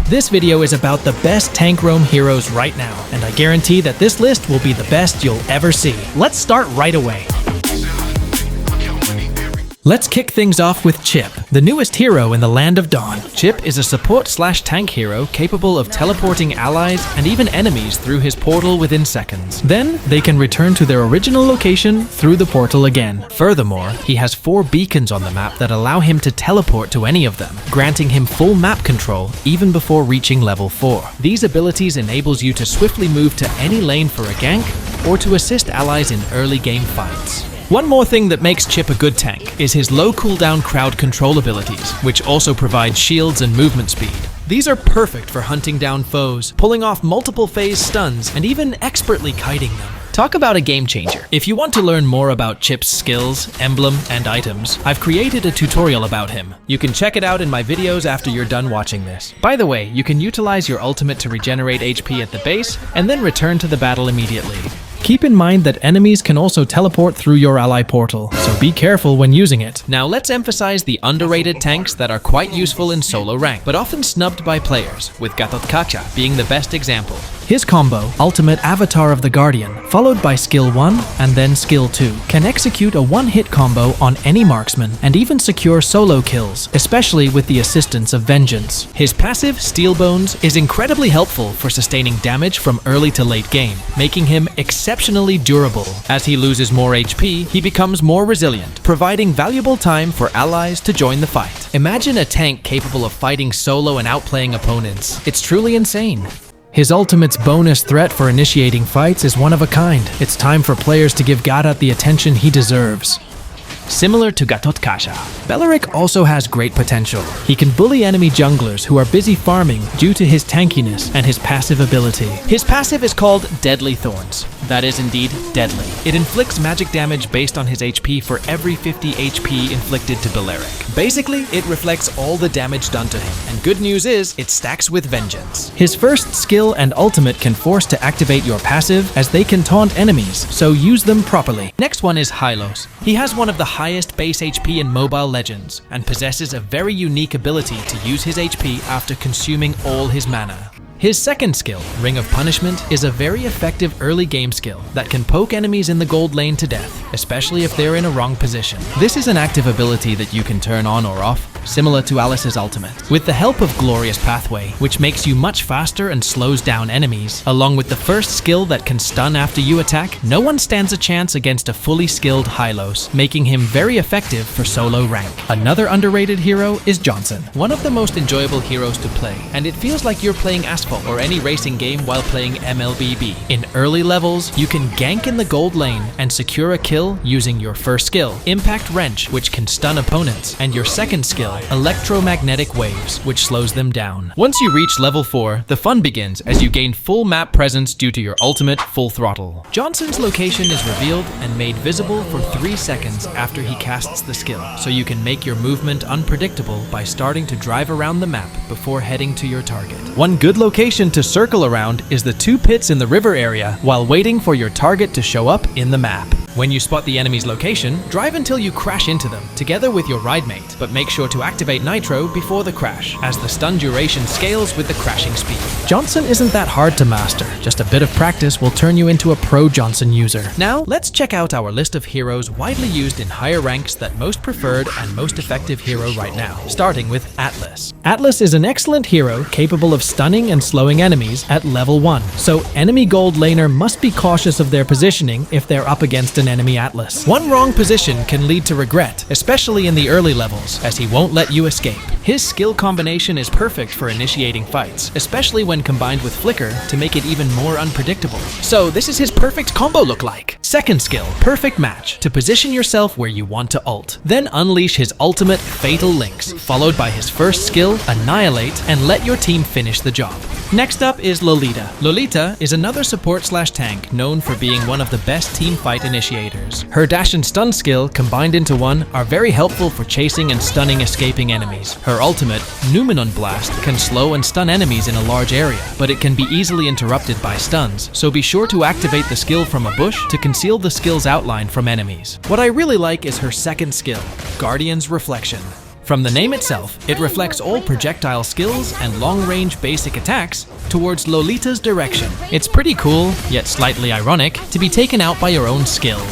This video is about the best tank roam heroes right now, and I guarantee that this list will be the best you'll ever see. Let's start right away. Let's kick things off with Chip, the newest hero in the Land of Dawn. Chip is a support/tank hero capable of teleporting allies and even enemies through his portal within seconds. Then, they can return to their original location through the portal again. Furthermore, he has 4 beacons on the map that allow him to teleport to any of them, granting him full map control even before reaching level 4. These abilities enables you to swiftly move to any lane for a gank or to assist allies in early game fights. One more thing that makes Chip a good tank is his low cooldown crowd control abilities, which also provide shields and movement speed. These are perfect for hunting down foes, pulling off multiple phase stuns, and even expertly kiting them. Talk about a game changer. If you want to learn more about Chip's skills, emblem, and items, I've created a tutorial about him. You can check it out in my videos after you're done watching this. By the way, you can utilize your ultimate to regenerate HP at the base, and then return to the battle immediately. Keep in mind that enemies can also teleport through your ally portal, so be careful when using it. Now let's emphasize the underrated tanks that are quite useful in solo rank, but often snubbed by players, with Gacha being the best example. His combo, Ultimate Avatar of the Guardian, followed by Skill 1 and then Skill 2, can execute a one-hit combo on any marksman and even secure solo kills, especially with the assistance of Vengeance. His passive, Steel Bones, is incredibly helpful for sustaining damage from early to late game, making him exceptionally durable. As he loses more HP, he becomes more resilient, providing valuable time for allies to join the fight. Imagine a tank capable of fighting solo and outplaying opponents. It's truly insane. His ultimate's bonus threat for initiating fights is one of a kind. It's time for players to give Gacha the attention he deserves. Similar to Gacha, Beleric also has great potential. He can bully enemy junglers who are busy farming due to his tankiness and his passive ability. His passive is called Deadly Thorns. That is indeed deadly. It inflicts magic damage based on his HP for every 50 HP inflicted to Beleric. Basically, it reflects all the damage done to him, and good news is, it stacks with Vengeance. His first skill and ultimate can force to activate your passive, as they can taunt enemies, so use them properly. Next one is Hyos. He has one of the highest base HP in Mobile Legends, and possesses a very unique ability to use his HP after consuming all his mana. His second skill, Ring of Punishment, is a very effective early game skill that can poke enemies in the gold lane to death, especially if they're in a wrong position. This is an active ability that you can turn on or off, similar to Alice's ultimate. With the help of Glorious Pathway, which makes you much faster and slows down enemies, along with the first skill that can stun after you attack, no one stands a chance against a fully skilled Hylos, making him very effective for solo rank. Another underrated hero is Johnson, one of the most enjoyable heroes to play, and it feels like you're playing Asphalt or any racing game while playing Mlbb. In early levels, you can gank in the gold lane and secure a kill using your first skill, Impact Wrench, which can stun opponents, and your second skill, Electromagnetic Waves, which slows them down. Once you reach level 4, the fun begins as you gain full map presence due to your ultimate Full Throttle. Johnson's location is revealed and made visible for 3 seconds after he casts the skill, so you can make your movement unpredictable by starting to drive around the map before heading to your target. One good location to circle around is the 2 pits in the river area while waiting for your target to show up in the map. When you spot the enemy's location, drive until you crash into them, together with your ride mate, but make sure to activate Nitro before the crash, as the stun duration scales with the crashing speed. Johnson isn't that hard to master, just a bit of practice will turn you into a pro Johnson user. Now, let's check out our list of heroes widely used in higher ranks that most preferred and most effective hero right now, starting with Atlas. Atlas is an excellent hero capable of stunning and slowing enemies at level 1, so enemy gold laner must be cautious of their positioning if they're up against an enemy Atlas. One wrong position can lead to regret, especially in the early levels, as he won't let you escape. His skill combination is perfect for initiating fights, especially when combined with Flicker to make it even more unpredictable. So this is his perfect combo look like. Second skill, Perfect Match, to position yourself where you want to ult. Then unleash his ultimate Fatal Links, followed by his first skill, Annihilate, and let your team finish the job. Next up is Lolita. Lolita is another support/tank known for being one of the best team fight initiators. Her dash and stun skill, combined into one, are very helpful for chasing and stunning escaping enemies. Her ultimate, Numenon Blast, can slow and stun enemies in a large area, but it can be easily interrupted by stuns, so be sure to activate the skill from a bush to conceal the skill's outline from enemies. What I really like is her second skill, Guardian's Reflection. From the name itself, it reflects all projectile skills and long-range basic attacks towards Lolita's direction. It's pretty cool, yet slightly ironic, to be taken out by your own skill.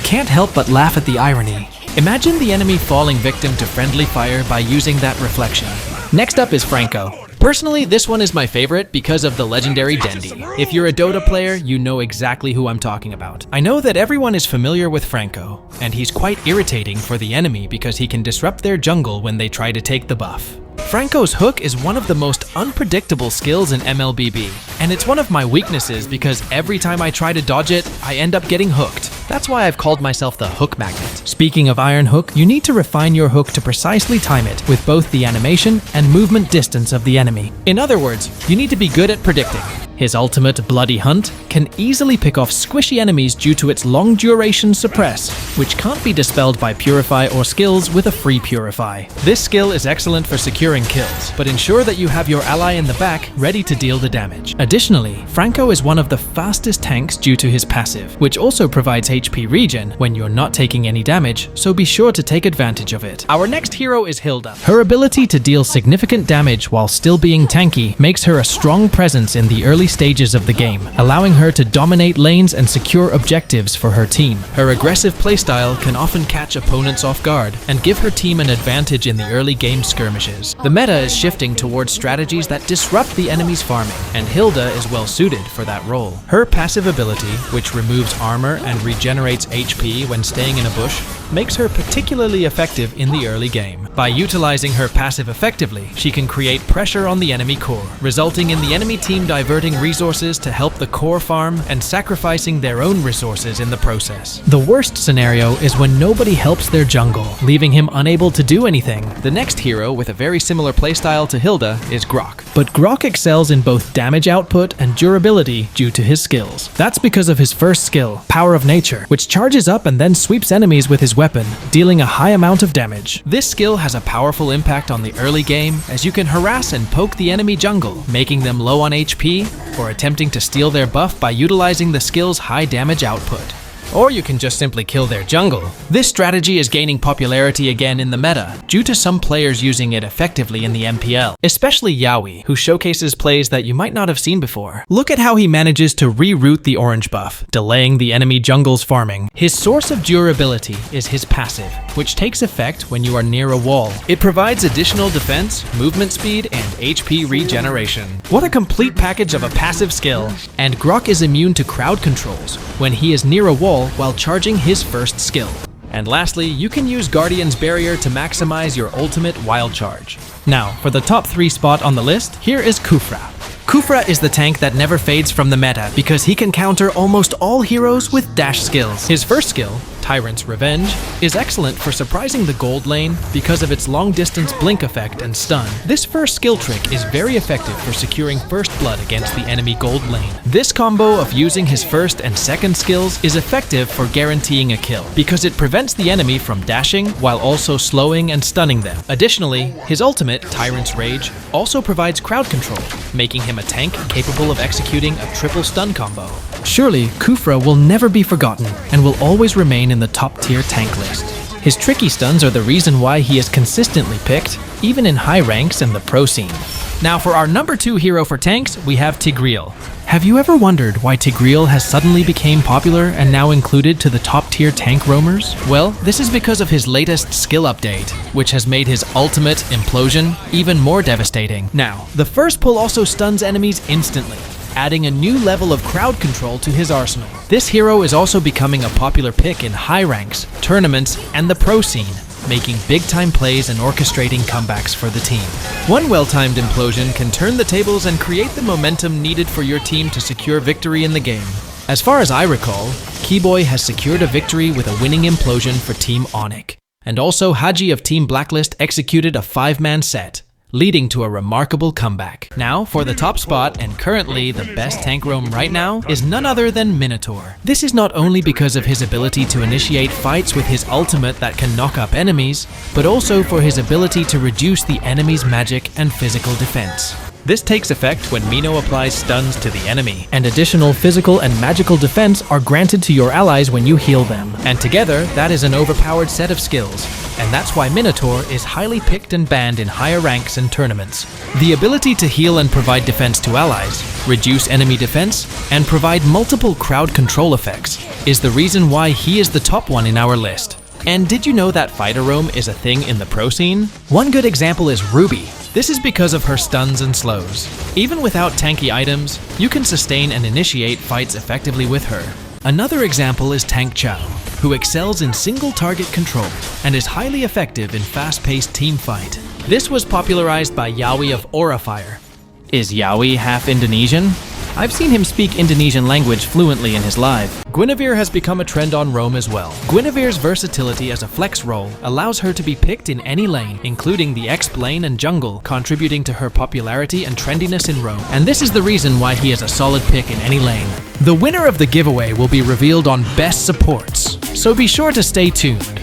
Can't help but laugh at the irony. Imagine the enemy falling victim to friendly fire by using that reflection. Next up is Franco. Personally, this one is my favorite because of the legendary Dendi. If you're a Dota player, you know exactly who I'm talking about. I know that everyone is familiar with Franco, and he's quite irritating for the enemy because he can disrupt their jungle when they try to take the buff. Franco's hook is one of the most unpredictable skills in Mlbb, and it's one of my weaknesses because every time I try to dodge it, I end up getting hooked. That's why I've called myself the hook magnet. Speaking of Iron Hook, you need to refine your hook to precisely time it with both the animation and movement distance of the enemy. In other words, you need to be good at predicting. His ultimate, Bloody Hunt, can easily pick off squishy enemies due to its long duration suppress, which can't be dispelled by Purify or skills with a free Purify. This skill is excellent for securing kills, but ensure that you have your ally in the back ready to deal the damage. Additionally, Franco is one of the fastest tanks due to his passive, which also provides HP regen when you're not taking any damage, so be sure to take advantage of it. Our next hero is Hilda. Her ability to deal significant damage while still being tanky makes her a strong presence in the early stages of the game, allowing her to dominate lanes and secure objectives for her team. Her aggressive playstyle can often catch opponents off guard and give her team an advantage in the early game skirmishes. The meta is shifting towards strategies that disrupt the enemy's farming, and Hilda is well suited for that role. Her passive ability, which removes armor and regenerates HP when staying in a bush, makes her particularly effective in the early game. By utilizing her passive effectively, she can create pressure on the enemy core, resulting in the enemy team diverting resources to help the core farm and sacrificing their own resources in the process. The worst scenario is when nobody helps their jungle, leaving him unable to do anything. The next hero with a very similar playstyle to Hilda is Grog. But Grog excels in both damage output and durability due to his skills. That's because of his first skill, Power of Nature, which charges up and then sweeps enemies with his weapon, dealing a high amount of damage. This skill has a powerful impact on the early game, as you can harass and poke the enemy jungle, making them low on HP, or attempting to steal their buff by utilizing the skill's high damage output. Or you can just simply kill their jungle. This strategy is gaining popularity again in the meta, due to some players using it effectively in the MPL, especially Yaoi, who showcases plays that you might not have seen before. Look at how he manages to reroute the orange buff, delaying the enemy jungle's farming. His source of durability is his passive, which takes effect when you are near a wall. It provides additional defense, movement speed, and HP regeneration. What a complete package of a passive skill! And Grog is immune to crowd controls when he is near a wall while charging his first skill. And lastly, you can use Guardian's Barrier to maximize your ultimate wild charge. Now, for the top 3 spot on the list, here is Kufra. Kufra is the tank that never fades from the meta because he can counter almost all heroes with dash skills. His first skill, Tyrant's Revenge, is excellent for surprising the gold lane because of its long-distance blink effect and stun. This first skill trick is very effective for securing first blood against the enemy gold lane. This combo of using his first and second skills is effective for guaranteeing a kill because it prevents the enemy from dashing while also slowing and stunning them. Additionally, his ultimate, Tyrant's Rage, also provides crowd control, making him a tank capable of executing a triple stun combo. Surely, Kufra will never be forgotten and will always remain in the top-tier tank list. His tricky stuns are the reason why he is consistently picked, even in high ranks and the pro scene. Now for our number 2 hero for tanks, we have Tigil. Have you ever wondered why Tigil has suddenly become popular and now included to the top-tier tank roamers? Well, this is because of his latest skill update, which has made his ultimate, Implosion, even more devastating. Now, the first pull also stuns enemies instantly, adding a new level of crowd control to his arsenal. This hero is also becoming a popular pick in high ranks, tournaments, and the pro scene, making big-time plays and orchestrating comebacks for the team. One well-timed implosion can turn the tables and create the momentum needed for your team to secure victory in the game. As far as I recall, Keyboy has secured a victory with a winning implosion for Team Onyx, and also Haji of Team Blacklist executed a 5-man set, leading to a remarkable comeback. Now, for the top spot, and currently the best tank roam right now, is none other than Minotaur. This is not only because of his ability to initiate fights with his ultimate that can knock up enemies, but also for his ability to reduce the enemy's magic and physical defense. This takes effect when Mino applies stuns to the enemy, and additional physical and magical defense are granted to your allies when you heal them. And together, that is an overpowered set of skills, and that's why Minotaur is highly picked and banned in higher ranks and tournaments. The ability to heal and provide defense to allies, reduce enemy defense, and provide multiple crowd control effects is the reason why he is the top one in our list. And did you know that fighter roam is a thing in the pro scene? One good example is Ruby. This is because of her stuns and slows. Even without tanky items, you can sustain and initiate fights effectively with her. Another example is Tank Chao, who excels in single target control and is highly effective in fast-paced team fight. This was popularized by Yawi of Aura Fire. Is Yawi half Indonesian? I've seen him speak Indonesian language fluently in his live. Guinevere has become a trend on roam as well. Guinevere's versatility as a flex role allows her to be picked in any lane, including the exp lane and jungle, contributing to her popularity and trendiness in roam. And this is the reason why he is a solid pick in any lane. The winner of the giveaway will be revealed on Best Supports, so be sure to stay tuned.